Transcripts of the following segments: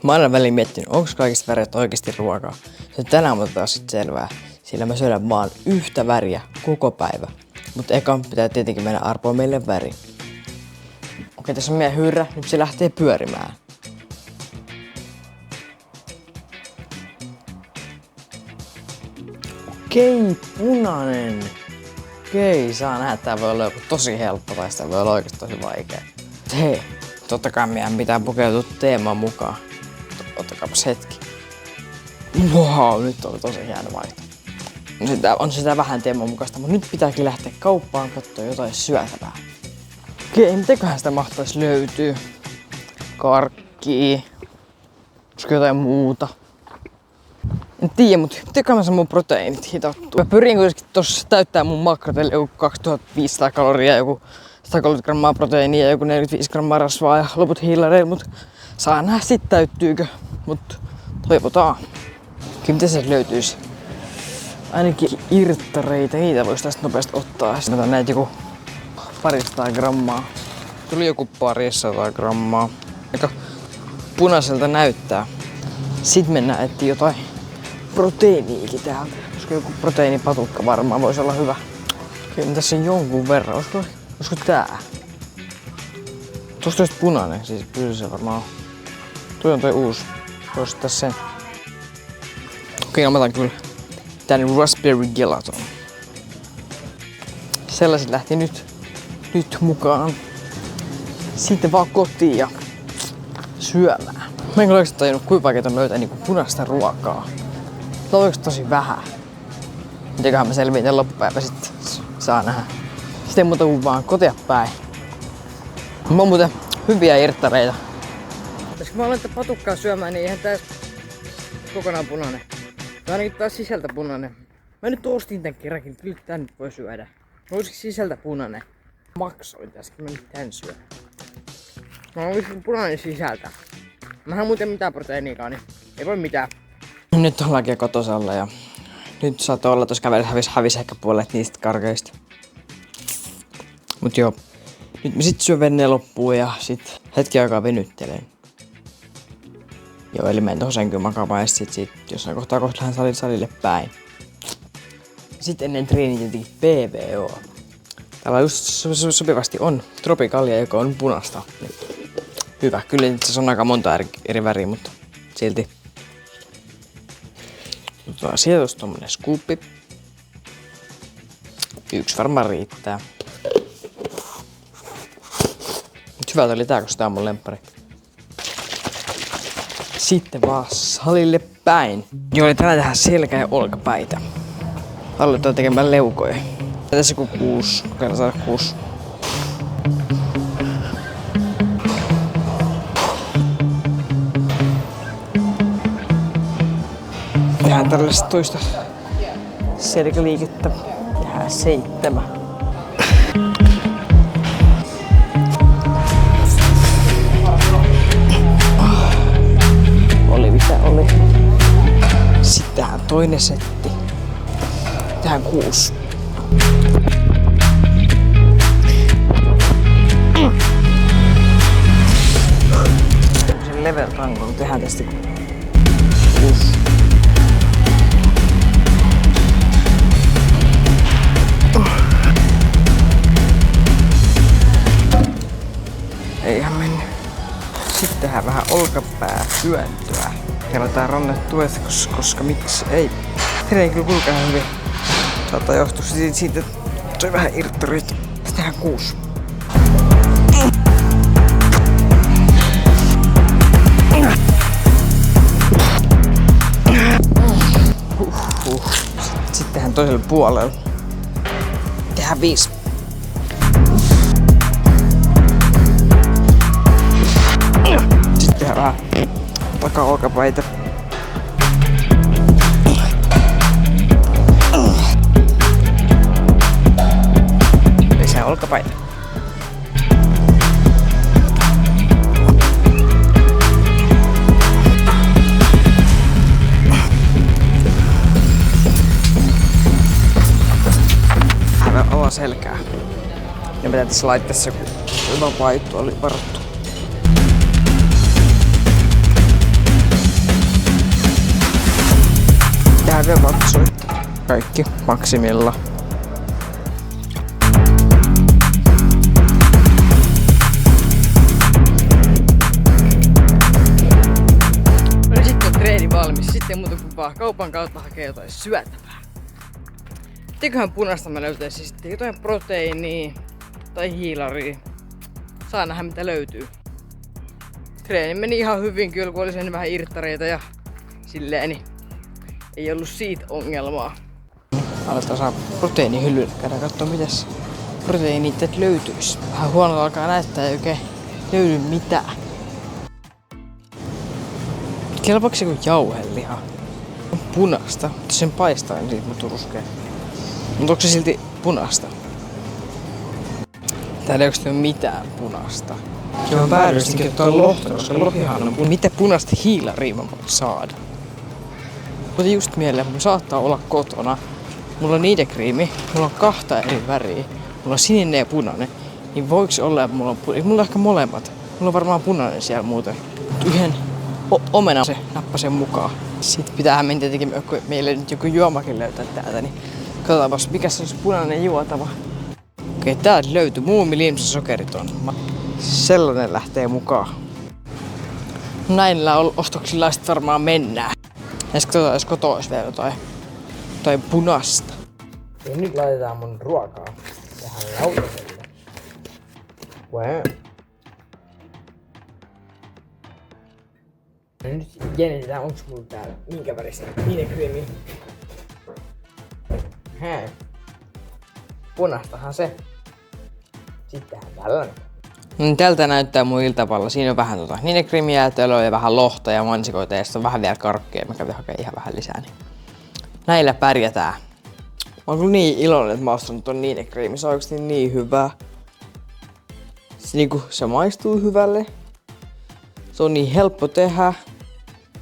Mä aina väliin miettinyt, onko kaikista väreistä oikeasti ruokaa. Se tänään mä taas sit selvää, sillä mä syödän vaan yhtä väriä koko päivä. Mutta eka pitää tietenkin mennä arpoa meille väri. Okei, tässä on meidän hyrrä, nyt se lähtee pyörimään. Okei, punainen. Okei, saa nähdä, tää voi olla joku tosi helppo tai sitä voi olla oikeesti tosi vaikea. Hei, totta kai meidän pitää pukeutua teeman mukaan. Ottakaapas hetki. Wow, nyt oli tosi hieno vaihto. On sitä vähän teeman mukaista, mutta nyt pitääkin lähteä kauppaan katsoa jotain syötävää. Okei, mitäköhän sitä mahtaisi löytyä? Karkkia. Olisiko jotain muuta? En tiedä, mutta mitäköhän mä saan mun proteiinit hitattua? Mä pyrin kuitenkin tossa täyttää mun makrot, eli joku 2500 kaloria, joku 130 grammaa proteiinia ja joku 45 grammaa rasvaa ja loput hiilareilla, mut saa nähdä sit täyttyykö, mut toivotaan. Kyllä mitä se löytyisi? Ainakin irttareita, niitä vois tästä nopeasti ottaa. Sitten otan näitä joku 200 grammaa. Tuli joku 200 grammaa. Aika punaiselta näyttää. Sitten mennään etsiä jotain proteiiniikin täältä. Olisiko joku proteiinipatukka varmaan voisi olla hyvä. Kyllä tässä on jonkun verran. Olisiko tää? Tuosta olisi punainen, siis kyllä se varmaan on. Tuo on toi uusi. Voisi ottaa sen. Okei, mä otan kyllä tänne raspberry gelaton. Sellaiset lähti nyt mukaan. Sitten vaan kotiin ja syömään. Mä en kyllä oikeesti tajunnut, kuinka vaikeeta on löytää niinku punaista ruokaa. Tämä on oikeesti tosi vähän. Mitenköhän mä selviin tän loppupäivä sitten saa nähdä. Sitten muuta kuin vaan kotia päin. Mä oon muuten hyviä irttareita. Jos mä aloin patukkaa syömään, niin eihän tää kokonaan punainen. Tää on ainakin taas sisältä punainen. Mä nyt ostin tän kerrankin, kyllä tän nyt voi syödä. Olisikin sisältä punainen. Maksoin tässäkin, mä nyt tän syön. Mä olisin punainen sisältä. Mä en muuten mitään proteiiniikaan, niin ei voi mitään. Nyt ollaankin kotosalla ja nyt saattaa olla tuossa kävelyssä hävis ehkä puolet niistä karkeista. Mut joo, nyt mä sit syön venneen loppuun ja sit hetki aikaa venyttelen. Joo, eli menen tohon sänkyyn makaamaan ja sit jossain kohtaa lähden salille päin. Sitten ennen treeniä tietenkin PVO. Täällä just sopivasti on tropikalia, joka on punaista. Hyvä, kyllä itse on aika monta eri väriä, mutta silti. Otetaan sieltä tosta tommonen scoopi. Yksi varmaan riittää. Nyt hyvältä oli tää, koska tää on mun lemppari. Sitten vaan salille päin. Joo, eli tänään tehdään selkä- ja olkapäitä. Aloitetaan tekemään leukoja. Tässä joku 6. Kokeillaan saada 6. Tehdään tällaista toista selkäliikettä. Tehdään 7. Oli mitä oli. Sitten tehdään toinen setti. Tehdään 6. Sen level tangon tehdään tästä 6. Eihän mennyt. Sitten tehdään vähän olkapää työntöä. Kerrotaan rannet tuet, koska miksi ei. Treeni kyllä kulkee hyvin. Saattaa johtua siitä, että toi vähän irttorit. Sitten tehdään 6. Sitten tehdään toiselle puolelle. Tehdään 5. Sitten tehdään vähän taka-olkapäitä. Lisää olkapäitä. Vähän alaselkää. Ja pitää tässä laittaa se, kun vapaa juttu oli varattu. päivämaksui. Kaikki maksimilla. No niin, sitten on treeni valmis. Sitten ei muuta kuin vaan kaupan kautta hakee jotain syötävää. Eiköhän punaista mä löytäisin sitten jotain proteiinia tai hiilaria. Saa nähdä mitä löytyy. Treeni meni ihan hyvin kyllä, kun oli sen vähän irttareita ja silleen, niin ei ollut siitä ongelmaa. Aletaan saa proteiinihyllylle, käydään kattoo mitäs proteiinit löytyis. Vähän huono alkaa näyttää, ei oikein löydy mitään. Kelpaako se kuin jauheliha? On punaista, mutta sen paistaa, niin siitä muuttuu ruskea. Mutta onko se silti punaista? Täällä ei oikeesti ole mitään punaista. Se on väärästi kirjoittaa lohta, koska lohihan on mitä punaista hiilaria mä voin saada. Mutta just mieleen, mun saattaa olla kotona. Mulla on niidekriimi, mulla on 2 eri väriä. Mulla on sininen ja punainen. Niin voiks olla, että mulla on ehkä molemmat. Mulla on varmaan punainen siellä muuten. Yhden omena se nappasen mukaan. Sitten pitäähän mennä tietenkin, kun meille nyt joku juomakin löytää täältä, niin katsotaanpas mikä se olisi punainen juotava. Okei, täältä löytyy muumi, limsa, sokerit on. Sellainen lähtee mukaan. Näillä ostoksilla sitten varmaan mennään. Ja sitten katsotaan, jos kotoa olisi vielä jotain punaista. Ja nyt laitetaan mun ruokaa tähän lautaselle. Wow. Ja nyt jännitetään, onks mulla täällä minkä väristä niidekriimi. Hei. Punaistahan se. Sittenhän tällainen. Tältä näyttää mun iltapallo. Siinä on vähän niidekriimijäätelöä ja vähän lohta ja mansikoita ja sitten on vähän vielä karkkeja. Mä kävin hakemaan ihan vähän lisää. Niin näillä pärjätään. Mä oon kyllä niin iloinen, että mä oon ostanut ton niidekriimi. Se on oikeesti niin hyvä. Se maistuu hyvälle. Se on niin helppo tehdä.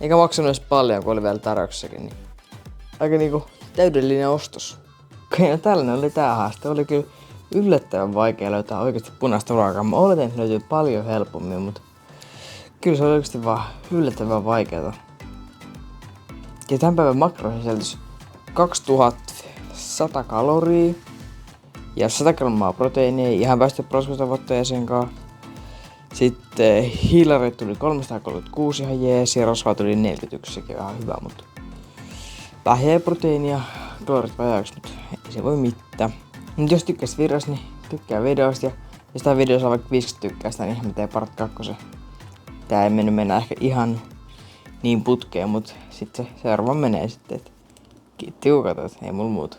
Eikä maksanut edes paljon, kun oli vielä tarjouksessakin. Niin aika täydellinen ostos. Okei, no tällainen oli tää haaste. Oli kyllä yllättävän vaikea löytää oikeesti punaista ruokaa. Mä oletin, että löytyy paljon helpommin, mutta kyllä se oli oikeesti vaan yllättävän vaikeeta. Ja tämän päivän makroihin sisältys 2100 kaloria ja 100 grammaa proteiinia, ihan päästy prosentotavoitteeseen kanssa. Sitten hiilarit tuli 336 ihan jees ja rasvaa tuli 41, sekin vähän hyvä, mutta vähän jäi proteiinia, kalorit vajaaksi, mutta ei se voi mitään. Mut jos tykkäsit videosta, niin tykkää videosta ja jos tää video saa vaikka 50 tykkäystä, niin mä teen part 2. Tää ei mennä ehkä ihan niin putkeen, mut sit se seuraava menee sitten, et tiukat, et ei mulla muuta.